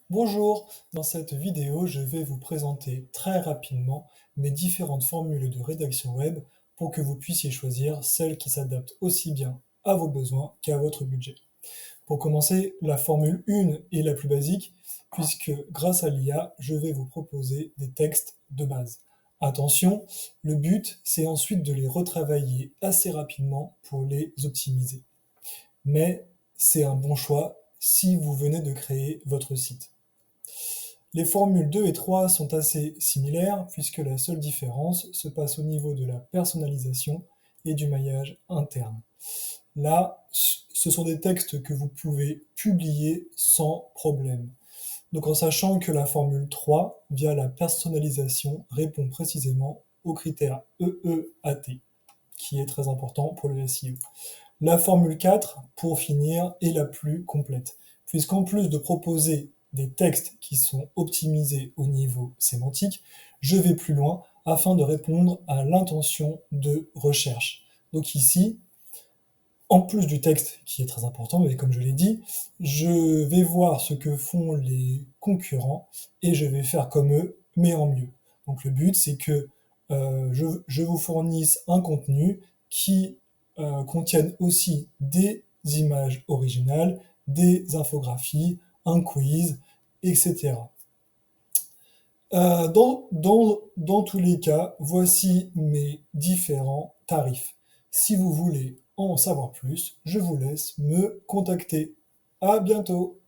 Bonjour, dans cette vidéo, je vais vous présenter très rapidement mes différentes formules de rédaction web pour que vous puissiez choisir celle qui s'adapte aussi bien à vos besoins qu'à votre budget. Pour commencer, la formule 1 est la plus basique puisque grâce à l'IA, je vais vous proposer des textes de base. Attention, le but, c'est ensuite de les retravailler assez rapidement pour les optimiser. Mais c'est un bon choix si vous venez de créer votre site. Les formules 2 et 3 sont assez similaires puisque la seule différence se passe au niveau de la personnalisation et du maillage interne. Là, ce sont des textes que vous pouvez publier sans problème. Donc en sachant que la formule 3, via la personnalisation, répond précisément au critère EEAT, qui est très important pour le SEO. La formule 4, pour finir, est la plus complète, puisqu'en plus de proposer des textes qui sont optimisés au niveau sémantique, je vais plus loin afin de répondre à l'intention de recherche. Donc ici, en plus du texte qui est très important, mais comme je l'ai dit, je vais voir ce que font les concurrents et je vais faire comme eux, mais en mieux. Donc le but, c'est que je vous fournisse un contenu qui contienne aussi des images originales, des infographies, un quiz, etc. Dans tous les cas, voici mes différents tarifs. Si vous voulez en savoir plus, je vous laisse me contacter. À bientôt!